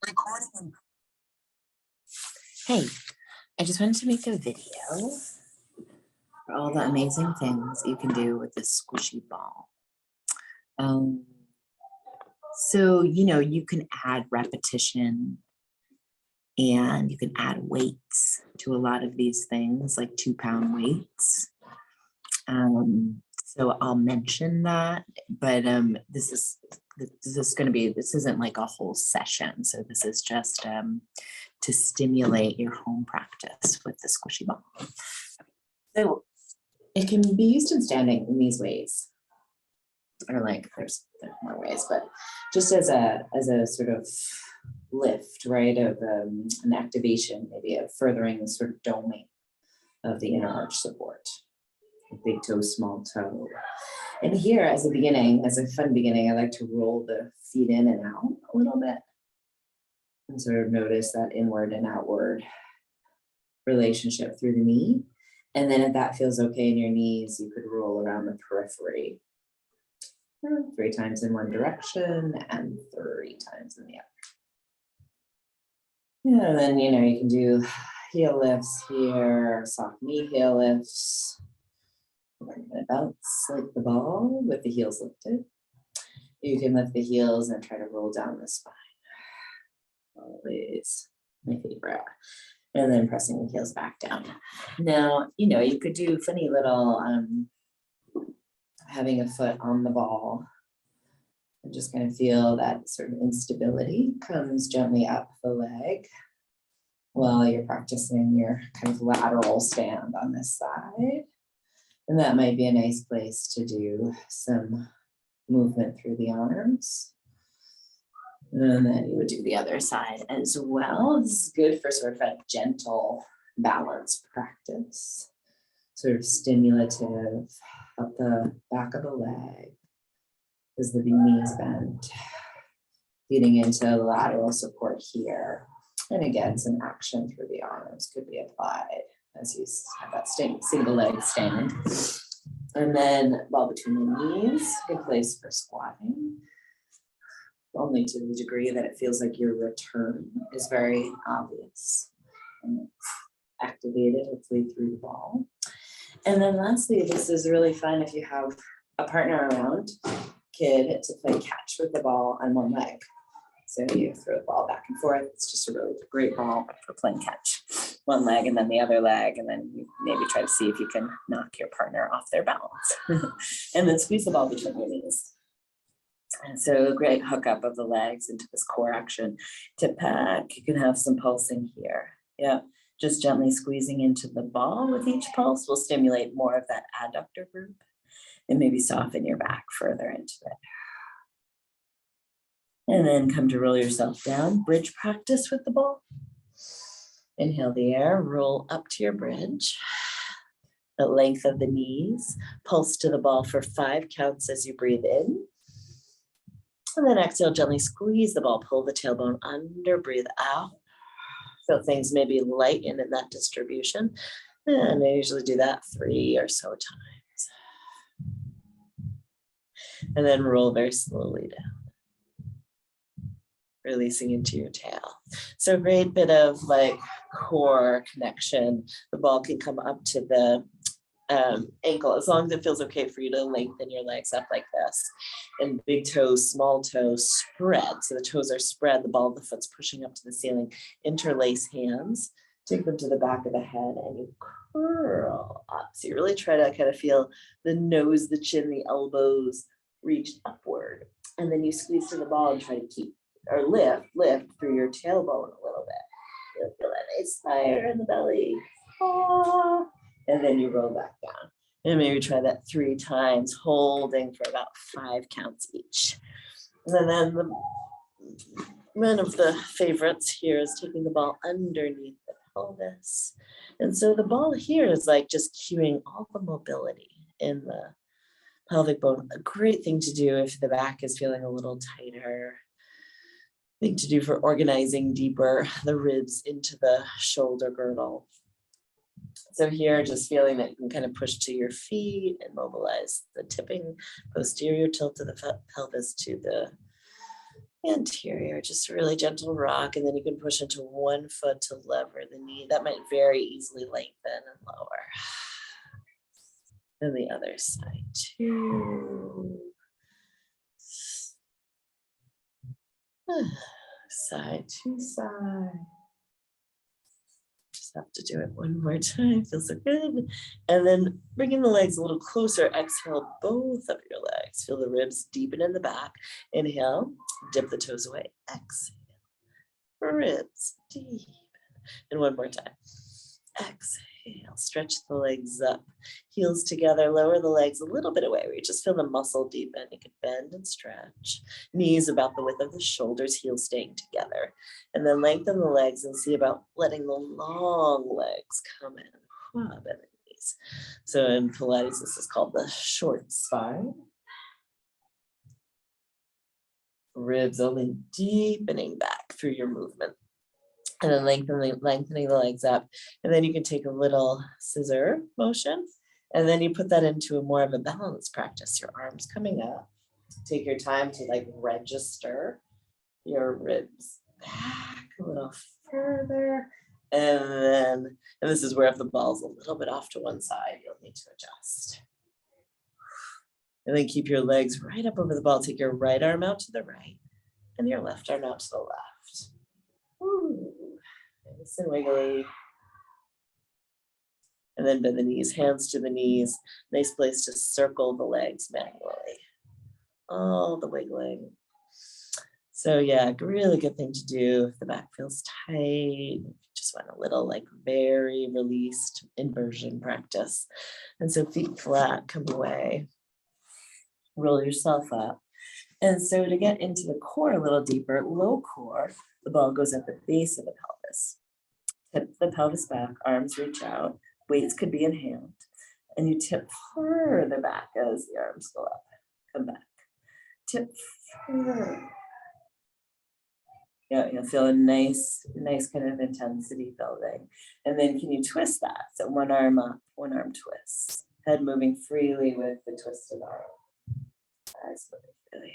Recording. Hey, I just wanted to make a video for all the amazing things you can do with this squishy ball. Um, you can add repetition and you can add weights to a lot of these things, like 2-pound weights. So I'll mention that, but this isn't like a whole session. So this is just to stimulate your home practice with the squishy ball. So it can be used in standing in these ways, or like there's more ways, but just as a sort of lift, right, of an activation, maybe of furthering the sort of doming of the inner arch support. Big toe, small toe. And here, as a fun beginning, I like to roll the feet in and out a little bit and sort of notice that inward and outward relationship through the knee. And then if that feels okay in your knees, you could roll around the periphery 3 times in one direction and 3 times in the other. And then, you can do heel lifts here, soft knee heel lifts. We're going to bounce like the ball with the heels lifted. You can lift the heels and try to roll down the spine. Always my favorite. And then pressing the heels back down. Now, you could do funny little having a foot on the ball. And just kind of feel that sort of instability comes gently up the leg while you're practicing your kind of lateral stand on this side. And that might be a nice place to do some movement through the arms. And then you would do the other side as well. This is good for sort of a gentle balance practice. Sort of stimulative up the back of the leg as the knees bend. Feeding into lateral support here. And again, some action through the arms could be applied as you have that single leg stand. And then ball between the knees, good place for squatting. Only to the degree that it feels like your return is very obvious and activated, hopefully through the ball. And then lastly, this is really fun if you have a partner around, kid, to play catch with the ball on one leg. So you throw the ball back and forth. It's just a really great ball for playing catch. One leg and then the other leg, and then you maybe try to see if you can knock your partner off their balance. And then squeeze the ball between your knees. And so great hookup of the legs into this core action. Tip back, you can have some pulsing here. Yeah, just gently squeezing into the ball with each pulse will stimulate more of that adductor group and maybe soften your back further into it. And then come to roll yourself down, bridge practice with the ball. Inhale the air, roll up to your bridge. The length of the knees, pulse to the ball for 5 counts as you breathe in. And then exhale, gently squeeze the ball, pull the tailbone under, breathe out. Feel things maybe lighten in that distribution. And I usually do that 3 or so times. And then roll very slowly down. Releasing into your tail. So a great bit of like core connection. The ball can come up to the ankle as long as it feels okay for you to lengthen your legs up like this. And big toes, small toes spread. So the toes are spread, the ball of the foot's pushing up to the ceiling. Interlace hands, take them to the back of the head and you curl up. So you really try to kind of feel the nose, the chin, the elbows reach upward. And then you squeeze to the ball and try to keep or lift through your tailbone a little bit. You'll feel that nice fire in the belly. Ah, and then you roll back down. And maybe try that 3 times, holding for about 5 counts each. And then one of the favorites here is taking the ball underneath the pelvis. And so the ball here is like just cueing all the mobility in the pelvic bone. A great thing to do if the back is feeling a little tighter. Thing to do for organizing deeper the ribs into the shoulder girdle. So here, just feeling that you can kind of push to your feet and mobilize the tipping posterior tilt of the pelvis to the anterior, just a really gentle rock, and then you can push into one foot to lever the knee. That might very easily lengthen and lower. And the other side too. Side to side. Just have to do it one more time. Feels so good. And then bringing the legs a little closer. Exhale both of your legs. Feel the ribs deepen in the back. Inhale, dip the toes away. Exhale. Ribs deep. And one more time. Exhale. Stretch the legs up. Heels together. Lower the legs a little bit away where you just feel the muscle deepen. You can bend and stretch. Knees about the width of the shoulders. Heels staying together. And then lengthen the legs and see about letting the long legs come in. Bend the knees. So in Pilates, this is called the short spine. Ribs only deepening back through your movement. And then lengthening the legs up. And then you can take a little scissor motion. And then you put that into more of a balance practice. Your arms coming up. Take your time to like register your ribs back a little further. And this is where if the ball's a little bit off to one side, you'll need to adjust. And then keep your legs right up over the ball. Take your right arm out to the right and your left arm out to the left. Ooh, nice and wiggly. And then bend the knees, hands to the knees. Nice place to circle the legs manually. All the wiggling. So yeah, really good thing to do if the back feels tight. If you just want a little like very released inversion practice. And so feet flat, come away. Roll yourself up. And so to get into the core a little deeper, low core, the ball goes at the base of the pelvis. Tip the pelvis back, arms reach out. Weights could be in hand. And you tip further back as the arms go up. Come back. Tip further. Yeah, you'll feel a nice kind of intensity building. And then can you twist that? So one arm up, one arm twist. Head moving freely with the twisted arm. Eyes moving freely.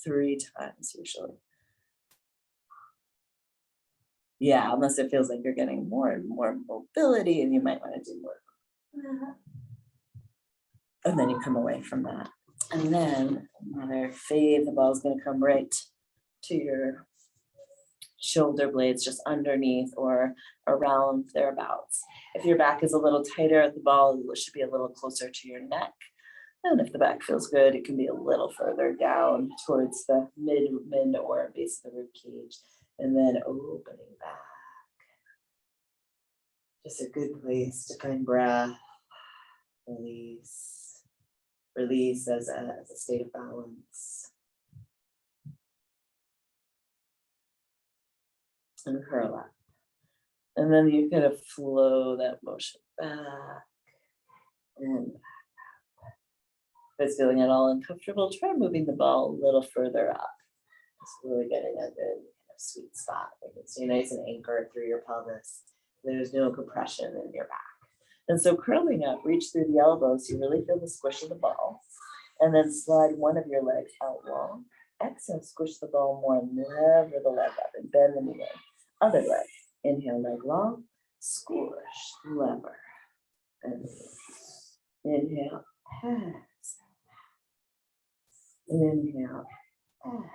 3 times usually. Yeah, unless it feels like you're getting more and more mobility and you might want to do more. And then you come away from that. And then another fade, the ball's going to come right to your shoulder blades, just underneath or around thereabouts. If your back is a little tighter, the ball should be a little closer to your neck. And if the back feels good, it can be a little further down towards the mid or base of the rib cage. And then opening back. Just a good place to find breath. Release. Release as a state of balance. And curl up. And then you kind of flow that motion back and back. If it's feeling at all uncomfortable, try moving the ball a little further up. Just really getting a good kind of sweet spot. Like it's nice and anchored through your pelvis. There's no compression in your back. And so curling up, reach through the elbows. You really feel the squish of the ball. And then slide one of your legs out long. Exhale, squish the ball more and lever the leg up and bend the knee in. Other leg. Inhale, leg long. Squish, lever. And inhale, pass. Inhale, pass.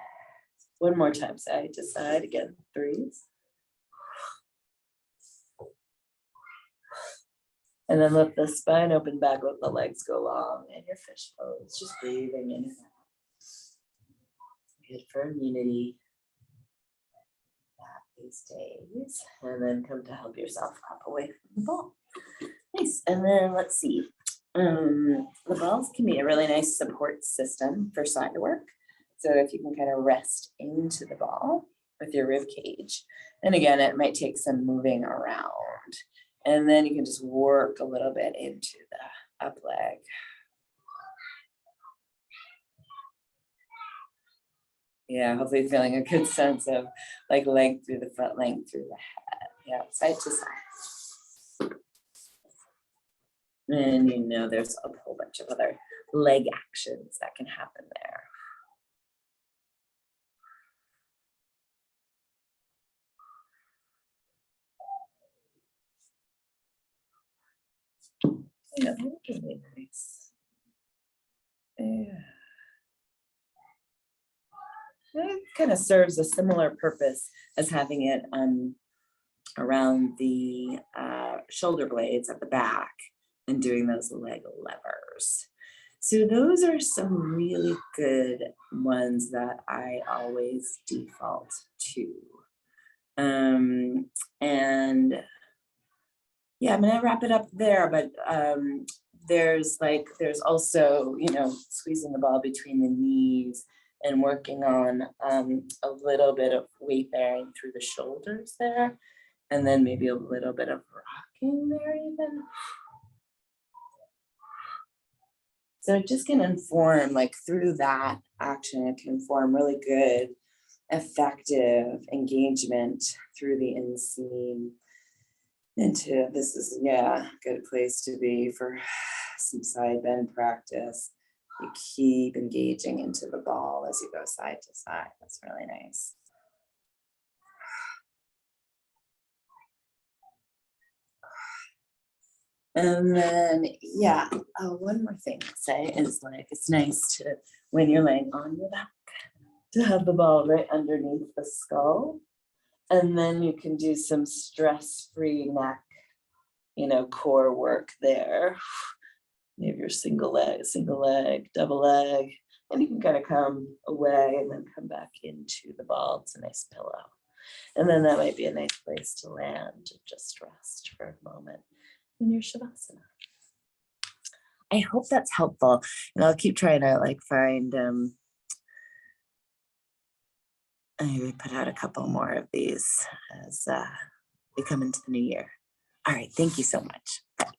One more time, side to side. Again, 3s. And then let the spine open back, let the legs go long and your fish pose. Just breathing in and out. Good for immunity. These days. And then come to help yourself up away from the ball. Nice. And then let's see. The balls can be a really nice support system for side work. So if you can kind of rest into the ball with your rib cage. And again, it might take some moving around. And then you can just work a little bit into the up leg. Yeah, hopefully feeling a good sense of like length through the foot, length through the head. Yeah, side to side. And you know, there's a whole bunch of other leg actions that can happen there. Yeah, that would be really nice. Yeah. It kind of serves a similar purpose as having it around the shoulder blades at the back and doing those leg levers. So those are some really good ones that I always default to. And yeah, I'm gonna wrap it up there, but there's also, squeezing the ball between the knees and working on a little bit of weight bearing through the shoulders there, and then maybe a little bit of rocking there even. So it just can inform, like through that action, it can form really good, effective engagement through the inseam into this is, yeah, a good place to be for some side bend practice. You keep engaging into the ball as you go side to side. That's really nice. And then, yeah, one more thing I'll say is like, it's nice to, when you're laying on your back, to have the ball right underneath the skull. And then you can do some stress-free neck, core work there. Maybe your single leg, double leg, and you can kind of come away and then come back into the ball. It's a nice pillow. And then that might be a nice place to land, and just rest for a moment in your Shavasana. I hope that's helpful. And I'll keep trying to find, maybe put out a couple more of these as we come into the new year. All right, thank you so much. Bye.